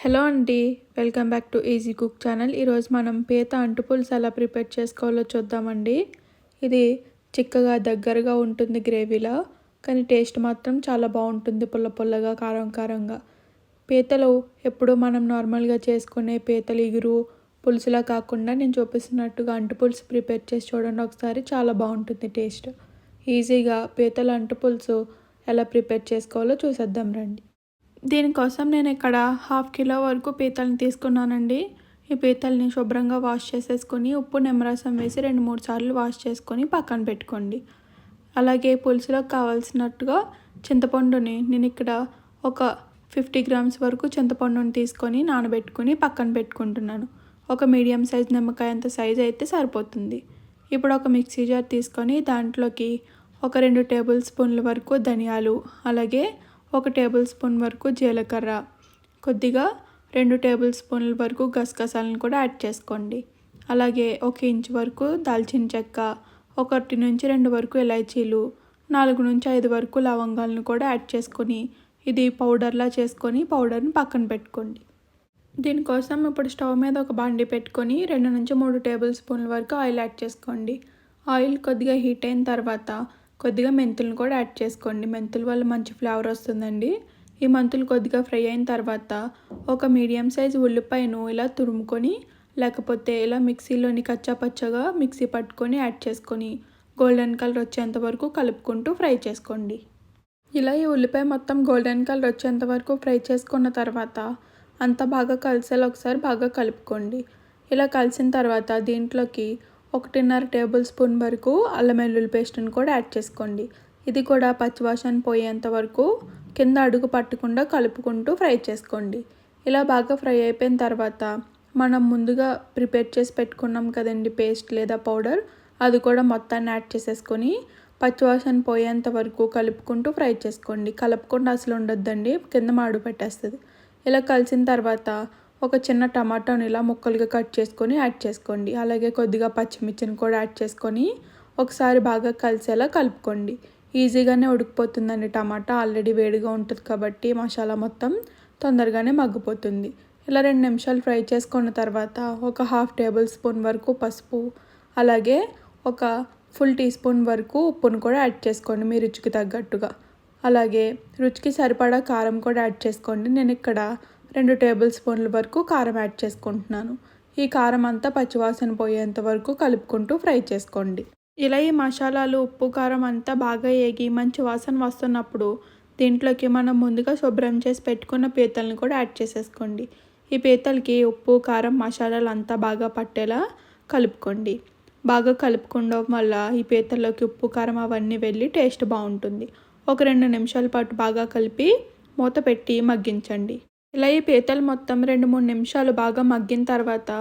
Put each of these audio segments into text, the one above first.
Hello అండి, welcome back to easy cook channel. ఈరోజు మనం పీత అంటు పులుసు ఎలా ప్రిపేర్ చేసుకోవాలో చూద్దామండి. ఇది చిక్కగా దగ్గరగా ఉంటుంది గ్రేవీలో, కానీ టేస్ట్ మాత్రం చాలా బాగుంటుంది, పుల్ల పుల్లగా కారం కారంగా. పీతలు ఎప్పుడు మనం నార్మల్గా చేసుకునే పీతలు ఇగురు పులుసులా కాకుండా నేను చూపిస్తున్నట్టుగా అంటు పులుసు ప్రిపేర్ చేసి చూడండి ఒకసారి, చాలా బాగుంటుంది టేస్ట్. ఈజీగా పీతల అంటు పులుసు ఎలా ప్రిపేర్ చేసుకోవాలో చూసేద్దాం రండి. దీనికోసం నేను ఇక్కడ 1/2 కిలో వరకు పీతల్ని తీసుకున్నానండి. ఈ పీతల్ని శుభ్రంగా వాష్ చేసేసుకొని ఉప్పు నిమ్మరసం వేసి 2-3 సార్లు వాష్ చేసుకొని పక్కన పెట్టుకోండి. అలాగే పులుసులోకి కావాల్సినట్టుగా చింతపండుని నేను ఇక్కడ ఒక 50 గ్రామ్స్ వరకు చింతపండుని తీసుకొని నానబెట్టుకొని పక్కన పెట్టుకుంటున్నాను. ఒక మీడియం సైజ్ నిమ్మకాయ అంత సైజ్ అయితే సరిపోతుంది. ఇప్పుడు ఒక మిక్సీ జార్ తీసుకొని దాంట్లోకి ఒక 2 టేబుల్ స్పూన్ల వరకు ధనియాలు, అలాగే 1 టేబుల్ స్పూన్ వరకు జీలకర్ర, కొద్దిగా 2 టేబుల్ స్పూన్ల వరకు గసగసాలను కూడా యాడ్ చేసుకోండి. అలాగే 1 ఇంచ్ వరకు దాల్చిన చెక్క, 1 నుంచి 2 వరకు ఇలాచీలు, 4 నుంచి 5 వరకు లవంగాలను కూడా యాడ్ చేసుకొని ఇది పౌడర్లా చేసుకొని పౌడర్ని పక్కన పెట్టుకోండి. దీనికోసం ఇప్పుడు స్టవ్ మీద ఒక బాండి పెట్టుకొని 2 నుంచి 3 టేబుల్ స్పూన్ల వరకు ఆయిల్ యాడ్ చేసుకోండి. ఆయిల్ కొద్దిగా హీట్ అయిన తర్వాత కొద్దిగా మెంతులను కూడా యాడ్ చేసుకోండి. మెంతుల వల్ల మంచి ఫ్లేవర్ వస్తుందండి. ఈ మెంతులు కొద్దిగా ఫ్రై అయిన తర్వాత ఒక మీడియం సైజ్ ఉల్లిపాయను ఇలా తురుముకొని, లేకపోతే ఇలా మిక్సీలోని కచ్చాపచ్చగా మిక్సీ పట్టుకొని యాడ్ చేసుకొని గోల్డెన్ కలర్ వచ్చేంత వరకు కలుపుకుంటూ ఫ్రై చేసుకోండి. ఇలా ఈ ఉల్లిపాయ మొత్తం గోల్డెన్ కలర్ వచ్చేంత వరకు ఫ్రై చేసుకున్న తర్వాత అంతా బాగా కలిసేలా ఒకసారి బాగా కలుపుకోండి. ఇలా కలిసిన తర్వాత దీంట్లోకి 1.5 టేబుల్ స్పూన్ వరకు అల్లం వెల్లుల్లి పేస్ట్ని కూడా యాడ్ చేసుకోండి. ఇది కూడా పచ్చివాసన పోయేంత వరకు కింద అడుగు పట్టకుండా కలుపుకుంటూ ఫ్రై చేసుకోండి. ఇలా బాగా ఫ్రై అయిపోయిన తర్వాత మనం ముందుగా ప్రిపేర్ చేసి పెట్టుకున్నాం కదండి పేస్ట్ లేదా పౌడర్, అది కూడా మొత్తాన్ని యాడ్ చేసేసుకొని పచ్చివాసన పోయేంత వరకు కలుపుకుంటూ ఫ్రై చేసుకోండి. కలుపుకుండా అసలు ఉండొద్దండి, కింద మాడు పెట్టేస్తుంది. ఇలా కలిసిన తర్వాత ఒక చిన్న టమాటాను ఇలా ముక్కలుగా కట్ చేసుకొని యాడ్ చేసుకోండి. అలాగే కొద్దిగా పచ్చిమిర్చిని కూడా యాడ్ చేసుకొని ఒకసారి బాగా కలిసేలా కలుపుకోండి. ఈజీగానే ఉడికిపోతుందండి, టమాటా ఆల్రెడీ వేడిగా ఉంటుంది కాబట్టి మసాలా మొత్తం తొందరగానే మగ్గిపోతుంది. ఇలా 2 నిమిషాలు ఫ్రై చేసుకున్న తర్వాత ఒక 1/2 టేబుల్ స్పూన్ వరకు పసుపు, అలాగే ఒక ఫుల్ టీ స్పూన్ వరకు ఉప్పును కూడా యాడ్ చేసుకోండి మీ రుచికి తగ్గట్టుగా. అలాగే రుచికి సరిపడా కారం కూడా యాడ్ చేసుకోండి. నేను ఇక్కడ 2 టేబుల్ స్పూన్ల వరకు కారం యాడ్ చేసుకుంటున్నాను. ఈ కారం అంతా పచ్చివాసన పోయేంత వరకు కలుపుకుంటూ ఫ్రై చేసుకోండి. ఇలా ఈ మసాలాలు ఉప్పు కారం అంతా బాగా ఏగి మంచి వాసన వస్తున్నప్పుడు దీంట్లోకి మనం ముందుగా శుభ్రం చేసి పెట్టుకున్న పీతల్ని కూడా యాడ్ చేసేసుకోండి. ఈ పీతలకి ఉప్పు కారం మసాలాలు అంతా బాగా పట్టేలా కలుపుకోండి. బాగా కలుపుకోవడం వల్ల ఈ పీతల్లోకి ఉప్పు కారం అవన్నీ వెళ్ళి టేస్ట్ బాగుంటుంది. ఒక 2 నిమిషాల పాటు బాగా కలిపి మూత పెట్టి మగ్గించండి. ఇలా ఈ పీతలు మొత్తం 2-3 నిమిషాలు బాగా మగ్గిన తర్వాత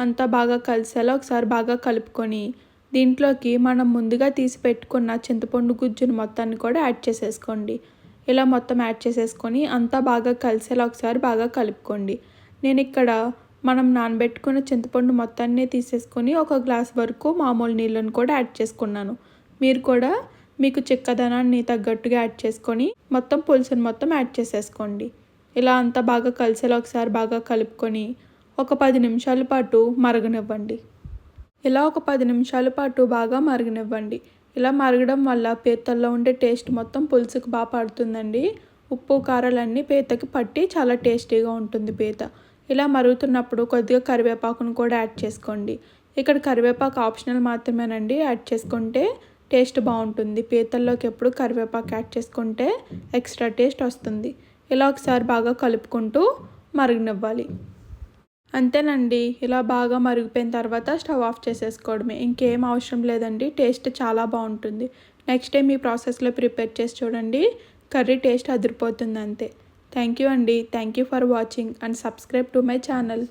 అంతా బాగా కలిసేలా ఒకసారి బాగా కలుపుకొని దీంట్లోకి మనం ముందుగా తీసి పెట్టుకున్న చింతపండు గుజ్జును మొత్తాన్ని కూడా యాడ్ చేసేసుకోండి. ఇలా మొత్తం యాడ్ చేసేసుకొని అంతా బాగా కలిసేలా ఒకసారి బాగా కలుపుకోండి. నేను ఇక్కడ మనం నానబెట్టుకున్న చింతపండు మొత్తాన్ని తీసేసుకొని 1 గ్లాస్ వరకు మామూలు నీళ్ళను కూడా యాడ్ చేసుకున్నాను. మీరు కూడా మీకు చిక్కదనాన్ని తగ్గట్టుగా యాడ్ చేసుకొని మొత్తం పులుసుని మొత్తం యాడ్ చేసేసుకోండి. ఇలా అంతా బాగా కలిసేలా ఒకసారి బాగా కలుపుకొని ఒక 10 నిమిషాల పాటు మరగనివ్వండి. ఇలా ఒక 10 నిమిషాల పాటు బాగా మరగనివ్వండి. ఇలా మరగడం వల్ల పీతల్లో ఉండే టేస్ట్ మొత్తం పులుసుకు బాగా పడుతుందండి. ఉప్పు కారాలన్నీ పీతకి పట్టి చాలా టేస్టీగా ఉంటుంది పీత. ఇలా మరుగుతున్నప్పుడు కొద్దిగా కరివేపాకును కూడా యాడ్ చేసుకోండి. ఇక్కడ కరివేపాకు ఆప్షనల్ మాత్రమేనండి, యాడ్ చేసుకుంటే టేస్ట్ బాగుంటుంది. పీతల్లోకి ఎప్పుడు కరివేపాకు యాడ్ చేసుకుంటే ఎక్స్ట్రా టేస్ట్ వస్తుంది. ఇలా ఒకసారి బాగా కలుపుకుంటూ మరగనివ్వాలి. అంతేనండి, ఇలా బాగా మరిగిపోయిన తర్వాత స్టవ్ ఆఫ్ చేసేసుకోవడమే, ఇంకేం అవసరం లేదండి. టేస్ట్ చాలా బాగుంటుంది. నెక్స్ట్ టైం ఈ ప్రాసెస్లో ప్రిపేర్ చేసి చూడండి, కర్రీ టేస్ట్ అదిరిపోతుంది అంతే. థ్యాంక్ యూ అండి. Thank you for watching and subscribe to my channel.